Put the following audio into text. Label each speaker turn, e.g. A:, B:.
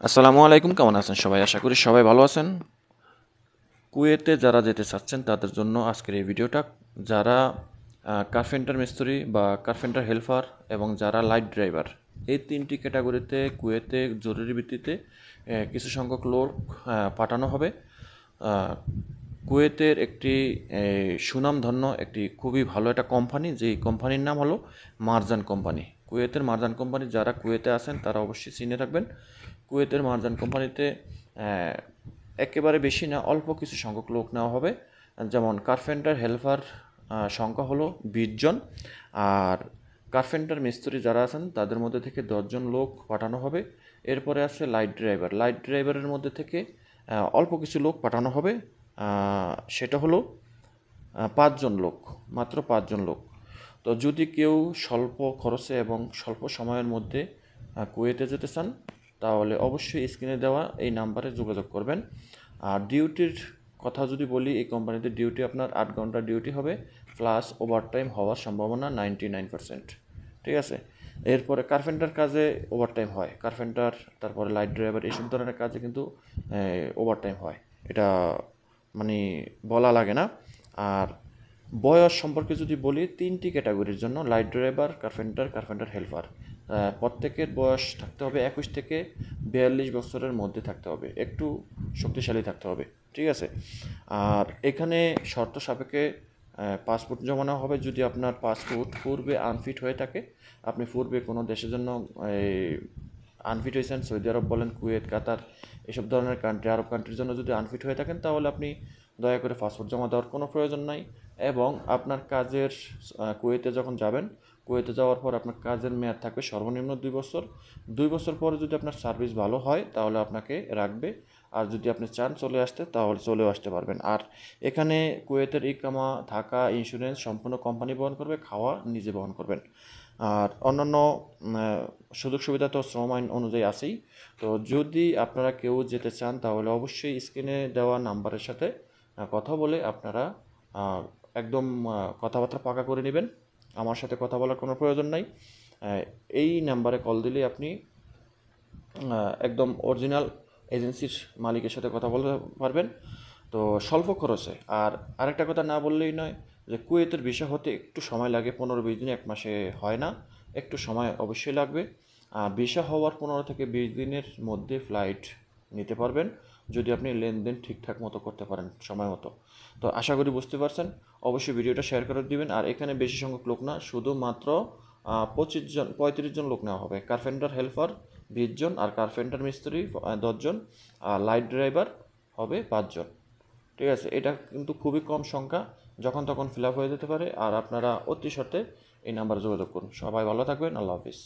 A: আসসালামু আলাইকুম, কেমন আছেন সবাই? আশা করি সবাই ভালো আছেন। কুয়েতে যারা যেতে চাচ্ছেন তাদের জন্য আজকের এই ভিডিওটা। যারা কার্পেন্টার মিস্ত্রি বা কার্পেন্টার হেল্পার এবং যারা লাইট ড্রাইভার, এই তিনটি ক্যাটাগরিতে কুয়েতে জরুরি ভিত্তিতে কিছু সংখ্যক লোক পাঠানো হবে। কুয়েতের একটি সুনামধন্য একটি খুবই ভালো একটা কোম্পানি, যেই কোম্পানির নাম হলো মারজান কোম্পানি। কুয়েতের মারজান কোম্পানি যারা কুয়েতে আছেন তারা অবশ্যই চিনে রাখবেন। কুয়েতের মারজান কোম্পানিতে একেবারে বেশি না, অল্প কিছু সংখ্যক লোক নেওয়া হবে। যেমন কার্পেন্টার হেল্পার সংখ্যা হলো 20 জন, আর কার্পেন্টার মিস্ত্রি যারা আছেন তাদের মধ্যে থেকে 10 জন লোক পাঠানো হবে। এরপরে আছে লাইট ড্রাইভার। লাইট ড্রাইভারের মধ্যে থেকে অল্প কিছু লোক পাঠানো হবে, সেটা হলো 5 জন লোক, মাত্র 5 জন লোক। তো যদি কেউ স্বল্প খরচে এবং স্বল্প সময়ের মধ্যে কুয়েতে যেতে চান তাহলে অবশ্যই স্ক্রিনে দেওয়া এই নাম্বারে যোগাযোগ করবেন। আর ডিউটির কথা যদি বলি, এই কোম্পানিতে ডিউটি আপনার 8 ঘন্টা ডিউটি হবে, প্লাস ওভারটাইম হওয়ার সম্ভাবনা 99%। ঠিক আছে। এরপরে কার্পেন্টার কাজে ওভারটাইম হয়, কার্পেন্টার তারপরে লাইট ড্রাইভার এইসব ধরনের কাজে কিন্তু ওভারটাইম হয়, এটা মানে বলা লাগে না। আর বয়স সম্পর্কে যদি বলি, 3টি ক্যাটাগরির জন্য light driver, carpenter, carpenter helper, প্রত্যেকের বয়স থাকতে হবে 21 থেকে 42 বছরের মধ্যে থাকতে হবে, একটু শক্তিশালী থাকতে হবে। ঠিক আছে। আর এখানে শর্ত সাপেক্ষে পাসপোর্ট জমা নেওয়া হবে। যদি আপনার পাসপোর্ট পূর্বে আনফিট হয়ে থাকে, আপনি পূর্বে কোনো দেশের জন্য আনফিট হয়েছেন, সৌদি আরব বলেন, কুয়েত, কাতার, এসব ধরনের কান্ট্রি, আরব কান্ট্রির জন্য যদি আনফিট হয়ে থাকেন তাহলে আপনি দয়া করে পাসপোর্ট জমা দেওয়ার কোনো প্রয়োজন নাই। এবং আপনার কাজের কুয়েতে যখন যাবেন, কুয়েতে যাওয়ার পর আপনার কাজের মেয়াদ থাকবে সর্বনিম্ন 2 বছর। 2 বছর পরে যদি আপনার সার্ভিস ভালো হয় তাহলে আপনাকে রাখবে। আর যদি আপনি চান চলে আসতে তাহলে চলেও আসতে পারবেন। আর এখানে কুয়েতের ইকামা, থাকা, ইন্স্যুরেন্স সম্পূর্ণ কোম্পানি বহন করবে, খাওয়া নিজে বহন করবেন। আর অন্যান্য সুযোগ সুবিধা তো শ্রম আইন অনুযায়ী আছেই। তো যদি আপনারা কেউ যেতে চান তাহলে অবশ্যই স্ক্রিনে দেওয়া নাম্বারের সাথে কথা বলে আপনারা একদম কথাবার্তা পাকা করে নেবেন। আমার সাথে কথা বলার কোনো প্রয়োজন নাই। এই নাম্বারে কল দিলেই আপনি একদম অরিজিনাল এজেন্সির মালিকের সাথে কথা বলতে পারবেন, তো স্বল্প খরচে। আর আরেকটা কথা না বললেই নয়, যে কুয়েতের ভিসা হতে একটু সময় লাগে, 15-20 দিন, 1 মাসে হয় না, একটু সময় অবশ্যই লাগবে। ভিসা হওয়ার 15 থেকে 20 দিনের মধ্যে ফ্লাইট নিতে পারবেন, যদি আপনি লেনদেন ঠিকঠাক মতো করতে পারেন সময় মতো। তো আশা করি বুঝতে পারছেন। অবশ্যই ভিডিওটা শেয়ার করে দিবেন। আর এখানে বেশি সংখ্যক লোক না, শুধুমাত্র 35 জন লোক নেওয়া হবে। কার্পেন্টার হেল্পার 20 জন, আর কার্পেন্টার মিস্ত্রি 10 জন, আর লাইট ড্রাইভার হবে 5 জন। ঠিক আছে। এটা কিন্তু খুবই কম সংখ্যা, যখন তখন ফিল আপ হয়ে যেতে পারে। আর আপনারা অতি সত্ত্বে এই নাম্বারে যোগাযোগ করুন। সবাই ভালো থাকবেন। আল্লাহ হাফিজ।